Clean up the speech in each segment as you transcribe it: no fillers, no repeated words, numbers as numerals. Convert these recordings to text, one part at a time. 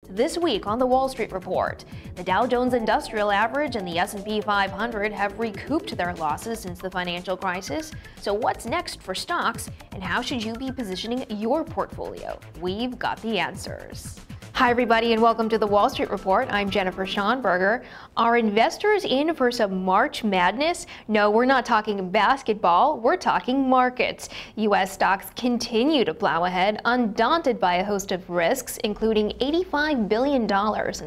This week on the Wall Street Report, the Dow Jones Industrial Average and the S&P 500 have recouped their losses since the financial crisis. So what's next for stocks, and how should you be positioning your portfolio? We've got the answers. Hi everybody, and welcome to the Wall Street Report. I'm Jennifer Schonberger. Are investors in for some March madness? No, we're not talking basketball, we're talking markets. U.S. stocks continue to plow ahead, undaunted by a host of risks, including $85 billion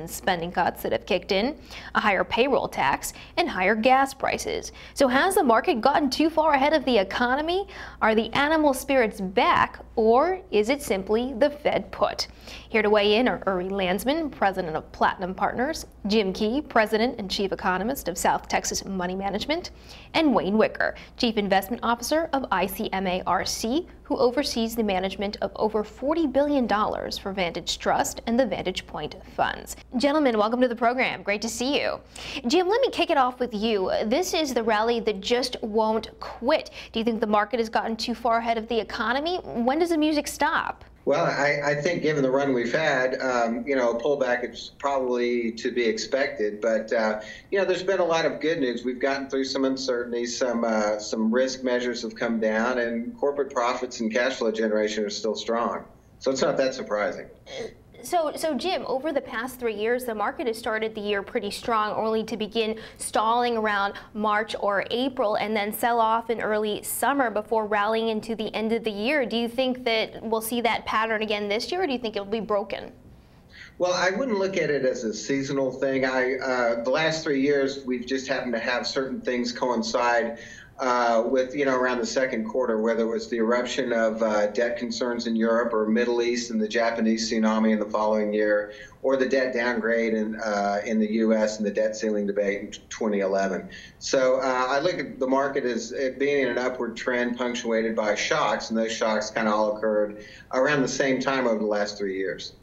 in spending cuts that have kicked in, a higher payroll tax, and higher gas prices. So has the market gotten too far ahead of the economy? Are the animal spirits back, or is it simply the Fed put? Here to weigh in are Uri Landesman, president of Platinum Partners, Jim Key, president and chief economist of South Texas Money Management, and Wayne Wicker, chief investment officer of ICMA-RC, who oversees the management of over $40 billion for VantageTrust and the Vantagepoint funds. Gentlemen, welcome to the program. Great to see you. Jim, let me kick it off with you. This is the rally that just won't quit. Do you think the market has gotten too far ahead of the economy? When does the music stop? Well, I think given the run we've had, a pullback is probably to be expected. But, there's been a lot of good news. We've gotten through some uncertainties, some risk measures have come down, and corporate profits and cash flow generation are still strong. So it's not that surprising. So Jim, over the past 3 years, the market has started the year pretty strong, only to begin stalling around March or April and then sell off in early summer before rallying into the end of the year. Do you think that we'll see that pattern again this year, or do you think it'll be broken? Well, I wouldn't look at it as a seasonal thing. The last 3 years, we've just happened to have certain things coincide with, around the second quarter, whether it was the eruption of debt concerns in Europe or Middle East and the Japanese tsunami in the following year, or the debt downgrade in the U.S. and the debt ceiling debate in 2011. So I look at the market as it being in an upward trend punctuated by shocks, and those shocks kind of all occurred around the same time over the last 3 years.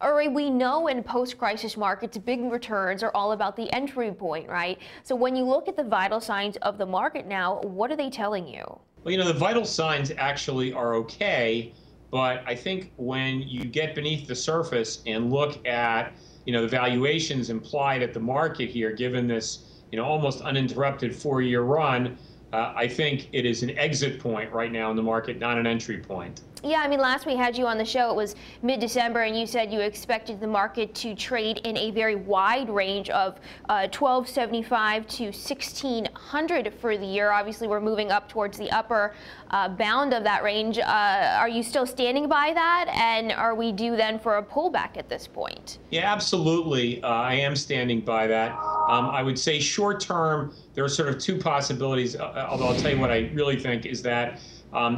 Uri, we know in post-crisis markets, big returns are all about the entry point, right? So when you look at the vital signs of the market now, what are they telling you? Well, the vital signs actually are okay, but I think when you get beneath the surface and look at, the valuations implied at the market here, given this, almost uninterrupted 4-year run, I think it is an exit point right now in the market, not an entry point. Yeah, last we had you on the show, it was mid-December, and you said you expected the market to trade in a very wide range of 1275 to 1600 for the year. Obviously, we're moving up towards the upper bound of that range. Are you still standing by that, and are we due then for a pullback at this point? Yeah, absolutely. I am standing by that. I would say short term, there are sort of two possibilities, although I'll tell you what I really think is that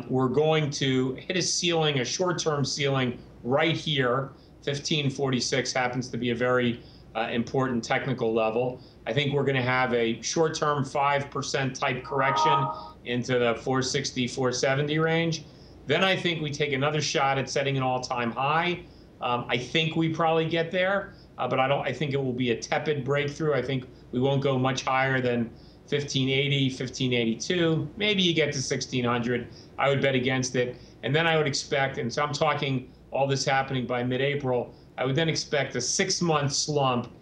we're going to hit a short-term ceiling right here. 1546 happens to be a very important technical level. I think we're going to have a short-term 5% type correction into the 460, 470 range. Then I think we take another shot at setting an all-time high. I think we probably get there, but I think it will be a tepid breakthrough. I think we won't go much higher than 1580, 1582. Maybe you get to 1600. I would bet against it. And then I would expect, and so I'm talking all this happening by mid-April, I would then expect a 6-month slump,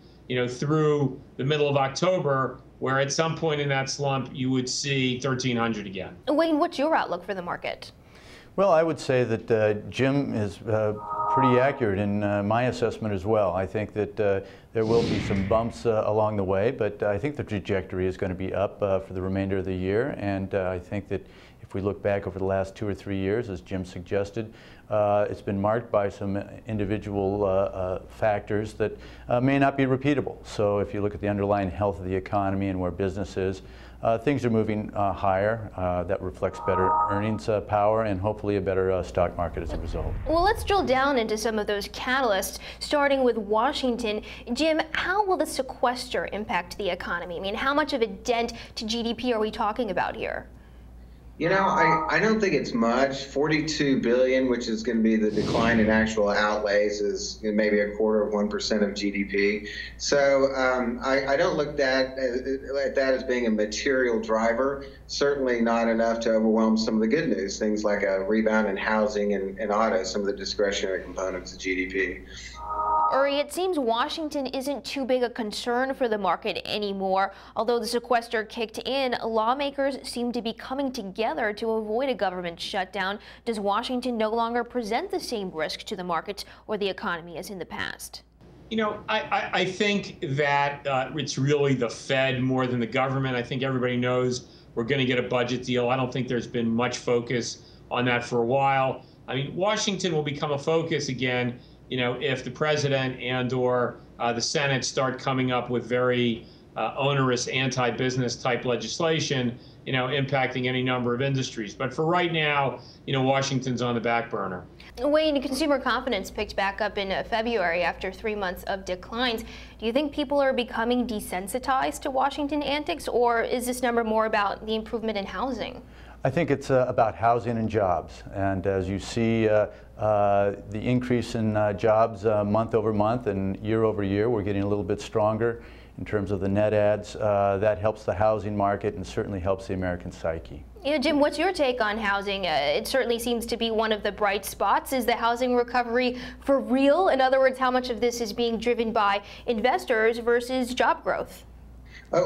through the middle of October, where at some point in that slump, you would see 1300 again. Wayne, what's your outlook for the market? Well, I would say that Jim is pretty accurate in my assessment as well. I think that there will be some bumps along the way, but I think the trajectory is going to be up for the remainder of the year. And I think that if we look back over the last 2 or 3 years, as Jim suggested, it's been marked by some individual factors that may not be repeatable. So if you look at the underlying health of the economy and where business is, things are moving higher. That reflects better earnings power and hopefully a better stock market as a result. Well, let's drill down into some of those catalysts, starting with Washington. Jim, how will the sequester impact the economy? How much of a dent to GDP are we talking about here? I don't think it's much. 42 billion, which is going to be the decline in actual outlays, is maybe 0.25% of GDP. So I don't look at that as being a material driver. Certainly not enough to overwhelm some of the good news, things like a rebound in housing and auto, some of the discretionary components of GDP. Uri, it seems Washington isn't too big a concern for the market anymore. Although the sequester kicked in, lawmakers seem to be coming together to avoid a government shutdown. Does Washington no longer present the same risk to the markets or the economy as in the past? You know, I think that it's really the Fed more than the government. I think everybody knows we're going to get a budget deal. I don't think there's been much focus on that for a while. I mean, Washington will become a focus again, you know, if the president and/or the Senate start coming up with very onerous anti-business type legislation, you know, impacting any number of industries. But for right now, you know, Washington's on the back burner. Wayne, consumer confidence picked back up in February after 3 months of declines. Do you think people are becoming desensitized to Washington antics, or is this number more about the improvement in housing? I think it's about housing and jobs. And as you see the increase in jobs month over month and year over year, we're getting a little bit stronger in terms of the net adds. That helps the housing market and certainly helps the American psyche. You know, Jim, what's your take on housing? It certainly seems to be one of the bright spots. Is the housing recovery for real? In other words, how much of this is being driven by investors versus job growth?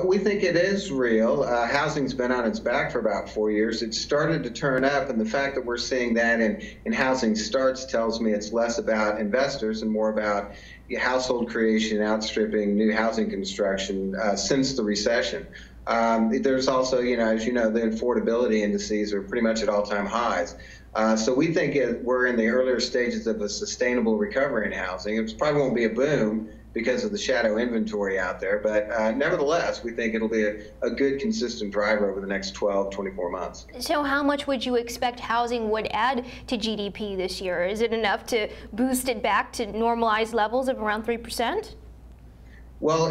We think it is real. Housing's been on its back for about 4 years. It started to turn up, and the fact that we're seeing that in housing starts tells me it's less about investors and more about household creation outstripping new housing construction since the recession. There's also, you know, as you know, the affordability indices are pretty much at all-time highs. So we think we're in the earlier stages of a sustainable recovery in housing. It probably won't be a boom because of the shadow inventory out there, but nevertheless, we think it'll be a good, consistent driver over the next 12, 24 months. So how much would you expect housing would add to GDP this year? Is it enough to boost it back to normalized levels of around 3%? Well,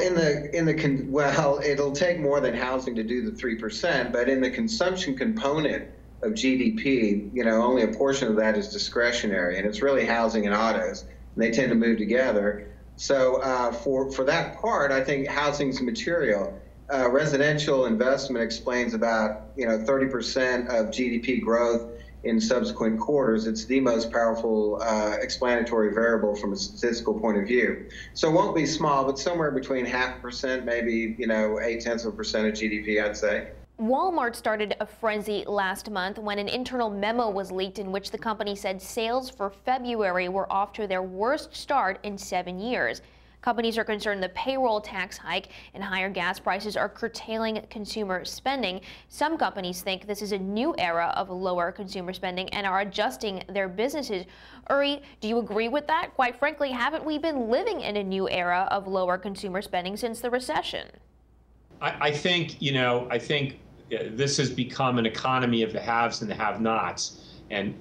well, it'll take more than housing to do the 3%, but in the consumption component of GDP, you know, only a portion of that is discretionary, and it's really housing and autos, and they tend to move together. So for that part, I think housing's material. Residential investment explains about, you know, 30% of GDP growth in subsequent quarters. It's the most powerful explanatory variable from a statistical point of view. So it won't be small, but somewhere between 0.5%, maybe, you know, 0.8% of GDP, I'd say. Walmart started a frenzy last month when an internal memo was leaked in which the company said sales for February were off to their worst start in 7 years. Companies are concerned the payroll tax hike and higher gas prices are curtailing consumer spending. Some companies think this is a new era of lower consumer spending and are adjusting their businesses. Uri, do you agree with that? Quite frankly, haven't we been living in a new era of lower consumer spending since the recession? I think, you know, this has become an economy of the haves and the have-nots, and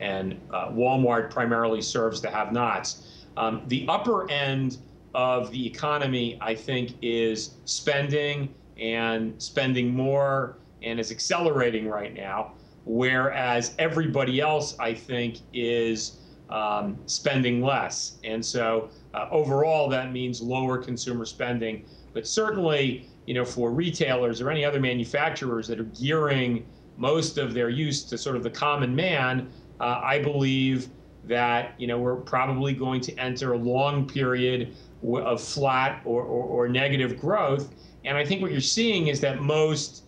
Walmart primarily serves the have-nots. The upper end of the economy, I think, is spending and spending more and is accelerating right now, whereas everybody else, I think, is spending less. And so overall, that means lower consumer spending. But certainly, you know, for retailers or any other manufacturers that are gearing most of their use to sort of the common man, I believe that, you know, we're probably going to enter a long period of flat or negative growth. And I think what you're seeing is that most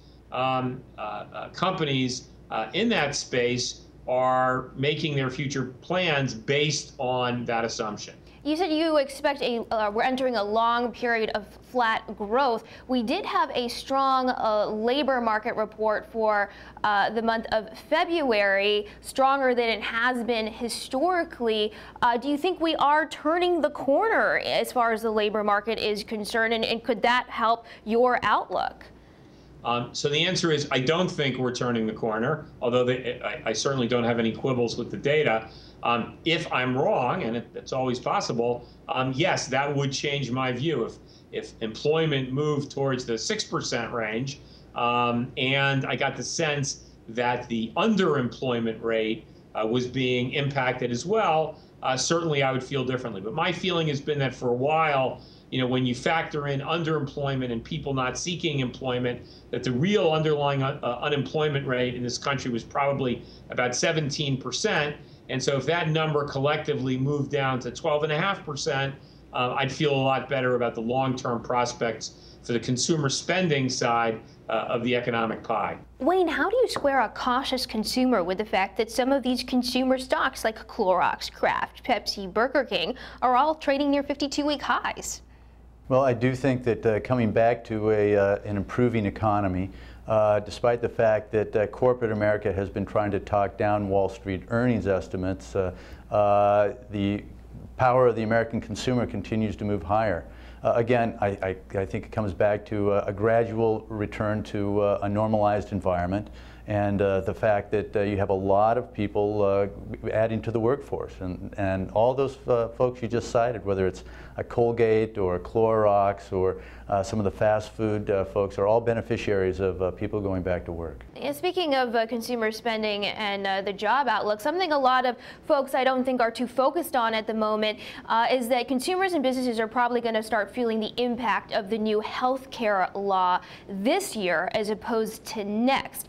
companies in that space are making their future plans based on that assumption. You said you expect we're entering a long period of flat growth. We did have a strong labor market report for the month of February, stronger than it has been historically. Do you think we are turning the corner as far as the labor market is concerned, and could that help your outlook? So the answer is I don't think we're turning the corner, although I certainly don't have any quibbles with the data. If I'm wrong, and it's always possible, yes, that would change my view. If employment moved towards the 6% range, and I got the sense that the underemployment rate was being impacted as well, certainly I would feel differently. But my feeling has been that for a while, you know, when you factor in underemployment and people not seeking employment, that the real underlying unemployment rate in this country was probably about 17%. And so if that number collectively moved down to 12.5%, I'd feel a lot better about the long-term prospects for the consumer spending side of the economic pie. Wayne, how do you square a cautious consumer with the fact that some of these consumer stocks like Clorox, Kraft, Pepsi, Burger King are all trading near 52-week highs? Well, I do think that coming back to an improving economy, despite the fact that corporate America has been trying to talk down Wall Street earnings estimates, the power of the American consumer continues to move higher. Again, I think it comes back to a gradual return to a normalized environment, and the fact that you have a lot of people adding to the workforce, and all those folks you just cited, whether it's a Colgate or a Clorox or some of the fast food folks, are all beneficiaries of people going back to work. And speaking of consumer spending and the job outlook, something a lot of folks I don't think are too focused on at the moment is that consumers and businesses are probably going to start feeling the impact of the new health care law this year as opposed to next.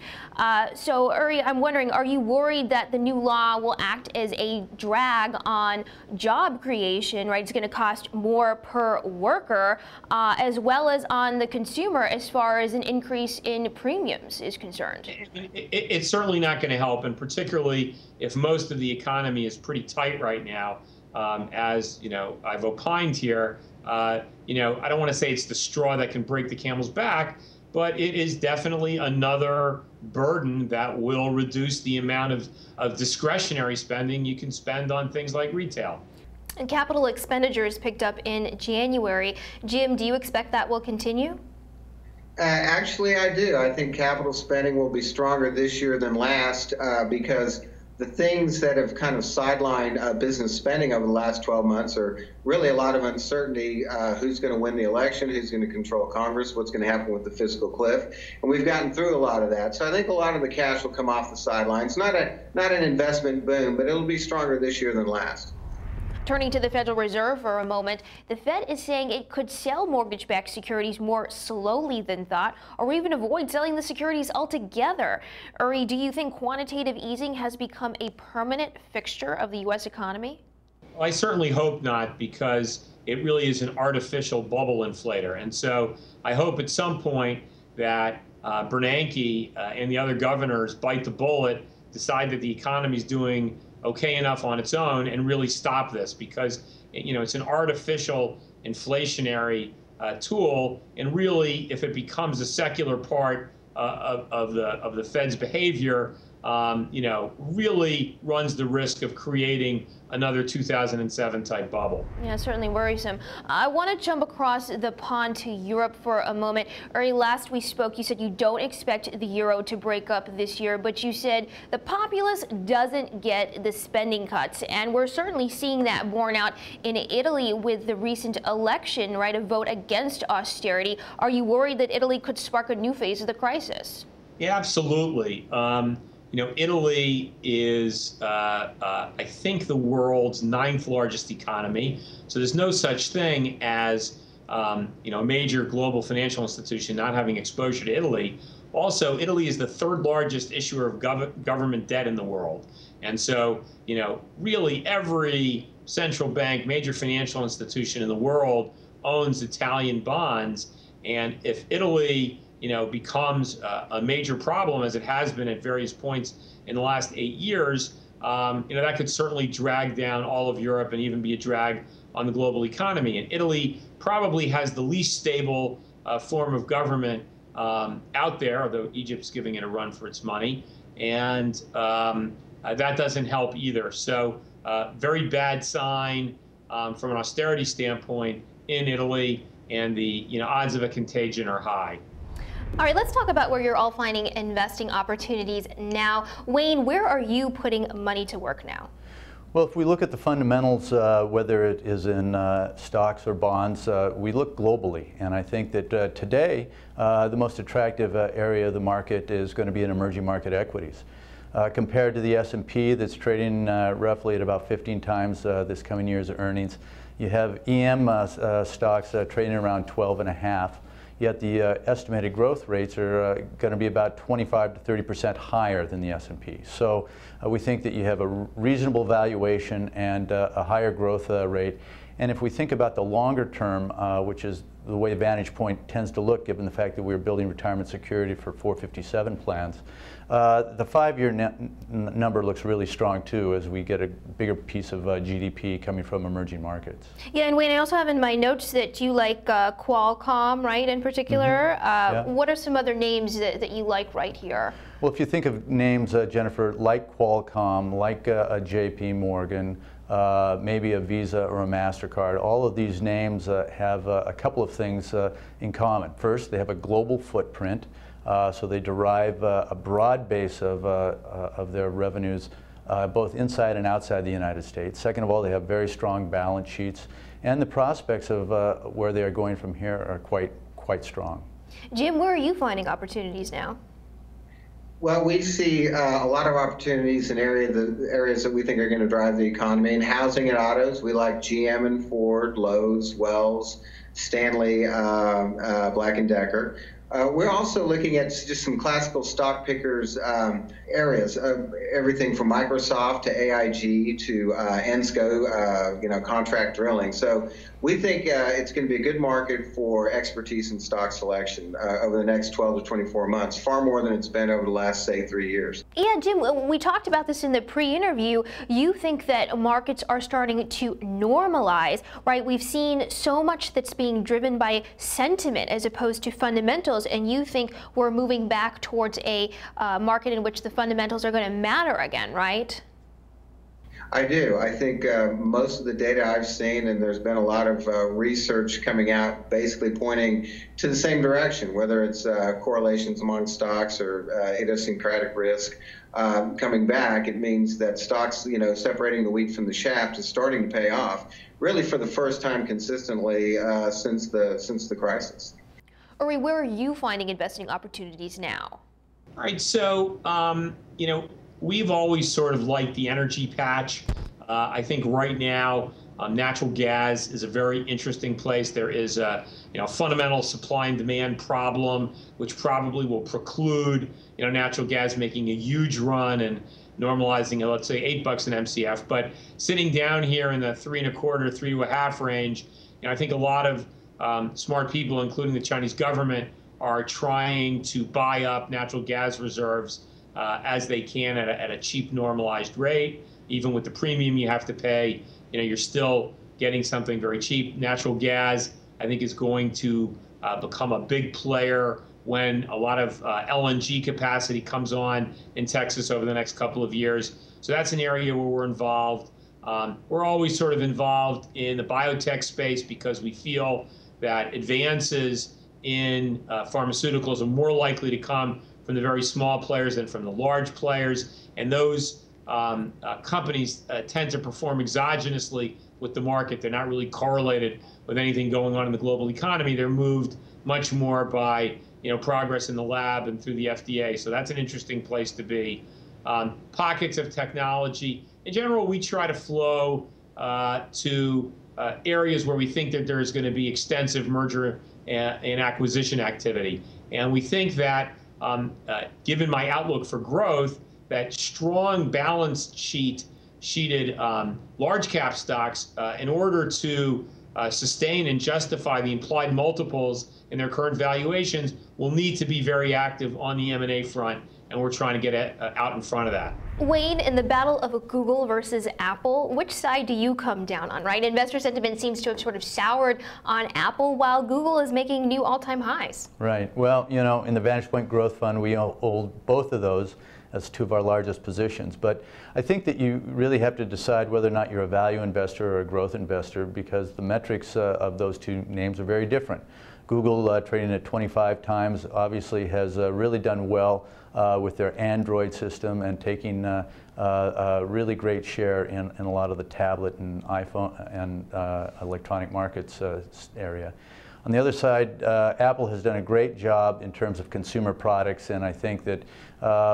So Uri, I'm wondering, are you worried that the new law will act as a drag on job creation, right? It's going to cost more per worker, as well as on the consumer as far as an increase in premiums is concerned. It's certainly not going to help, and particularly if most of the economy is pretty tight right now, as you know, I've opined here. You know, I don't want to say it's the straw that can break the camel's back, but it is definitely another burden that will reduce the amount of discretionary spending you can spend on things like retail. And capital expenditures picked up in January. Jim, do you expect that will continue? Actually, I do. I think capital spending will be stronger this year than last because the things that have kind of sidelined business spending over the last 12 months are really a lot of uncertainty. Who's going to win the election? Who's going to control Congress? What's going to happen with the fiscal cliff? And we've gotten through a lot of that. So I think a lot of the cash will come off the sidelines. Not an investment boom, but it'll be stronger this year than last. Turning to the Federal Reserve for a moment, the Fed is saying it could sell mortgage-backed securities more slowly than thought, or even avoid selling the securities altogether. Uri, do you think quantitative easing has become a permanent fixture of the U.S. economy? Well, I certainly hope not, because it really is an artificial bubble inflator. And so I hope at some point that Bernanke and the other governors bite the bullet, decide that the economy is doing okay enough on its own, and really stop this, because you know it's an artificial inflationary tool, and really, if it becomes a secular part of the Fed's behavior, you know, really runs the risk of creating another 2007 type bubble. Yeah, certainly worrisome. I want to jump across the pond to Europe for a moment. Uri, last we spoke, you said you don't expect the euro to break up this year, but you said the populace doesn't get the spending cuts, and we're certainly seeing that borne out in Italy with the recent election, right, a vote against austerity. Are you worried that Italy could spark a new phase of the crisis? Yeah, absolutely. You know, Italy is, I think, the world's 9th largest economy. So there's no such thing as, you know, a major global financial institution not having exposure to Italy. Also, Italy is the 3rd largest issuer of government debt in the world. And so, you know, really every central bank, major financial institution in the world owns Italian bonds. And if Italy, you know, becomes a major problem, as it has been at various points in the last 8 years, you know, that could certainly drag down all of Europe and even be a drag on the global economy. And Italy probably has the least stable form of government out there, although Egypt's giving it a run for its money. And that doesn't help either. So very bad sign from an austerity standpoint in Italy, and the odds of a contagion are high. All right, let's talk about where you're all finding investing opportunities now. Wayne, where are you putting money to work now? Well, if we look at the fundamentals, whether it is in stocks or bonds, we look globally. And I think that today, the most attractive area of the market is going to be in emerging market equities. Compared to the S&P that's trading roughly at about 15 times this coming year's earnings, you have EM stocks trading around 12.5. Yet the estimated growth rates are going to be about 25 to 30% higher than the S&P. So we think that you have a reasonable valuation and a higher growth rate. And if we think about the longer term, which is the way Vantagepoint tends to look, given the fact that we're building retirement security for 457 plans, the 5-year number looks really strong too, as we get a bigger piece of GDP coming from emerging markets. Yeah, and Wayne, I also have in my notes that you like Qualcomm, right, in particular. Yeah. What are some other names that you like right here? Well, if you think of names, Jennifer, like Qualcomm, like a JP Morgan, maybe a Visa or a MasterCard, all of these names have a couple of things in common. First, they have a global footprint, so they derive a broad base of their revenues both inside and outside the United States. Second of all, they have very strong balance sheets, and the prospects of where they are going from here are quite strong. Jim, where are you finding opportunities now? Well, we see a lot of opportunities in areas that we think are going to drive the economy. In housing and autos, we like GM and Ford, Lowe's, Wells, Stanley, Black & Decker. We're also looking at just some classical stock pickers areas, everything from Microsoft to AIG to ENSCO, contract drilling. So we think it's going to be a good market for expertise in stock selection over the next 12 to 24 months, far more than it's been over the last, say, 3 years. Yeah, Jim, we talked about this in the pre-interview. You think that markets are starting to normalize, right? We've seen so much that's being driven by sentiment as opposed to fundamentals, and you think we're moving back towards a market in which the fundamentals are going to matter again, right? I do. I think most of the data I've seen, and there's been a lot of research coming out basically pointing to the same direction, whether it's correlations among stocks or idiosyncratic risk coming back. It means that stocks, separating the wheat from the chaff is starting to pay off, really for the first time consistently since the crisis. Uri, where are you finding investing opportunities now? All right, so, we've always sort of liked the energy patch. I think right now, natural gas is a very interesting place. There is a fundamental supply and demand problem, which probably will preclude natural gas making a huge run and normalizing at, let's say, $8 an MCF. But sitting down here in the 3.25, 3.5 range, I think a lot of smart people, including the Chinese government, are trying to buy up natural gas reserves as they can at a cheap, normalized rate. Even with the premium you have to pay, you're still getting something very cheap. Natural gas, I think, is going to become a big player when a lot of LNG capacity comes on in Texas over the next couple of years. So that's an area where we're involved. We're always sort of involved in the biotech space because we feel that advances in pharmaceuticals are more likely to come from the very small players than from the large players. And those companies tend to perform exogenously with the market. They're not really correlated with anything going on in the global economy. They're moved much more by progress in the lab and through the FDA. So that's an interesting place to be. Pockets of technology. In general, we try to flow to areas where we think that there is going to be extensive merger and acquisition activity. And we think that, given my outlook for growth, that strong balance sheeted large cap stocks, in order to sustain and justify the implied multiples in their current valuations, will need to be very active on the M&A front, and we're trying to get out in front of that. Wayne, in the battle of Google versus Apple, which side do you come down on, right? Investor sentiment seems to have sort of soured on Apple while Google is making new all-time highs. Right. Well, in the Vantagepoint Growth Fund, we hold both of those as two of our largest positions. But I think that you really have to decide whether or not you're a value investor or a growth investor, because the metrics of those two names are very different. Google, trading at 25 times, obviously has really done well with their Android system and taking a really great share in a lot of the tablet and iPhone and electronic markets area. On the other side, Apple has done a great job in terms of consumer products, and I think that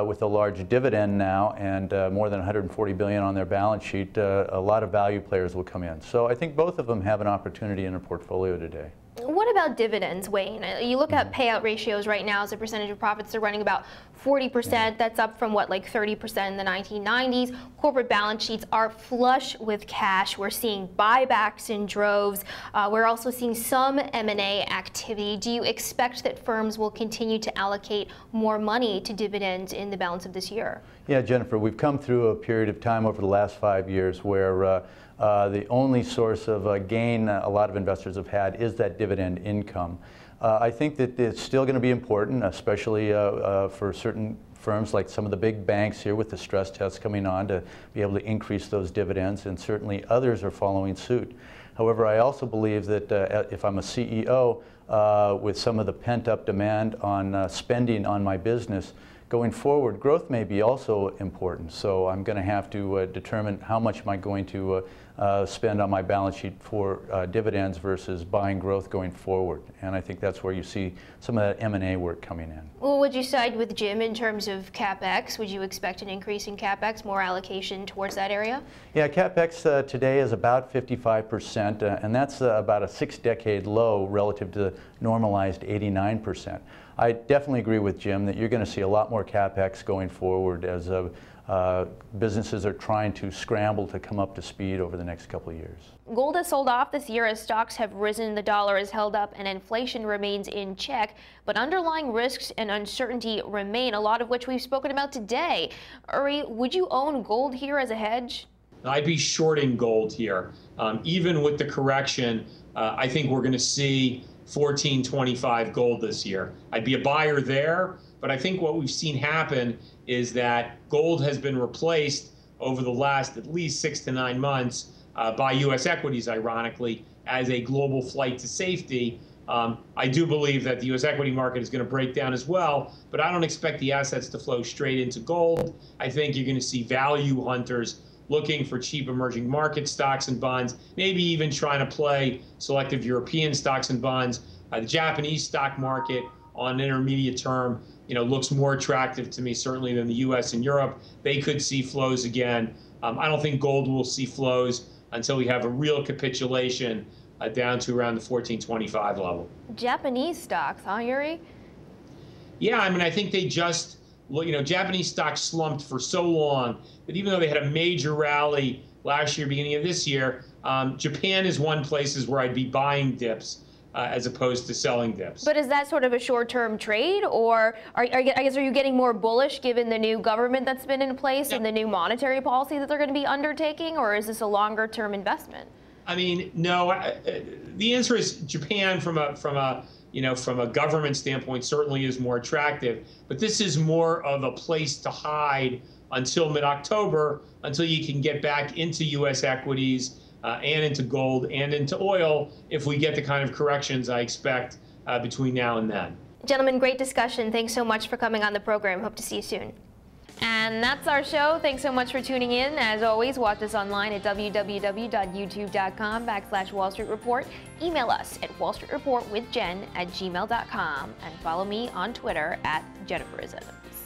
with a large dividend now and more than $140 billion on their balance sheet, a lot of value players will come in. So I think both of them have an opportunity in a portfolio today. What about dividends, Wayne? You look at payout ratios right now as a percentage of profits, they're running about 40%. That's up from what, like 30% in the 1990s. Corporate balance sheets are flush with cash. We're seeing buybacks in droves. We're also seeing some M&A activity. Do you expect that firms will continue to allocate more money to dividends in the balance of this year? Yeah, Jennifer, we've come through a period of time over the last 5 years where the only source of gain a lot of investors have had is that dividend income. I think that it's still going to be important, especially for certain firms like some of the big banks here with the stress tests coming on to be able to increase those dividends, and certainly others are following suit. However, I also believe that if I'm a CEO with some of the pent-up demand on spending on my business, going forward, growth may be also important. So I'm going to have to determine how much am I going to spend on my balance sheet for dividends versus buying growth going forward. And I think that's where you see some of that M&A work coming in. Well, would you side with Jim in terms of CapEx? Would you expect an increase in CapEx, more allocation towards that area? Yeah, CapEx today is about 55%, and that's about a 6-decade low relative to normalized 89%. I definitely agree with Jim that you're going to see a lot more CapEx going forward as businesses are trying to scramble to come up to speed over the next couple of years. Gold has sold off this year as stocks have risen, the dollar is held up, and inflation remains in check. But underlying risks and uncertainty remain, a lot of which we've spoken about today. Uri, would you own gold here as a hedge? I'd be shorting gold here. Even with the correction, I think we're going to see $14.25 gold this year. I'd be a buyer there, but I think what we've seen happen is that gold has been replaced over the last at least 6 to 9 months by U.S. equities, ironically, as a global flight to safety. I do believe that the U.S. equity market is going to break down as well, but I don't expect the assets to flow straight into gold. I think you're going to see value hunters looking for cheap emerging market stocks and bonds, maybe even trying to play selective European stocks and bonds. The Japanese stock market on an intermediate term, looks more attractive to me certainly than the U.S. and Europe. They could see flows again. I don't think gold will see flows until we have a real capitulation down to around the 14.25 level. Japanese stocks, huh, Uri? Yeah, I mean, I think they just, Japanese stocks slumped for so long that even though they had a major rally last year, beginning of this year, Japan is one places where I'd be buying dips as opposed to selling dips. But is that sort of a short-term trade, or are you getting more bullish given the new government that's been in place and the new monetary policy that they're going to be undertaking, or is this a longer-term investment? I mean, no. The answer is Japan from a government standpoint certainly is more attractive, but this is more of a place to hide until mid-October, until you can get back into U.S. equities and into gold and into oil if we get the kind of corrections I expect between now and then. Gentlemen, great discussion. Thanks so much for coming on the program. Hope to see you soon. And that's our show. Thanks so much for tuning in. As always, watch us online at www.youtube.com/Wall Street Report. Email us at wallstreetreportwithjen@gmail.com and follow me on Twitter @JenniferIsEvans.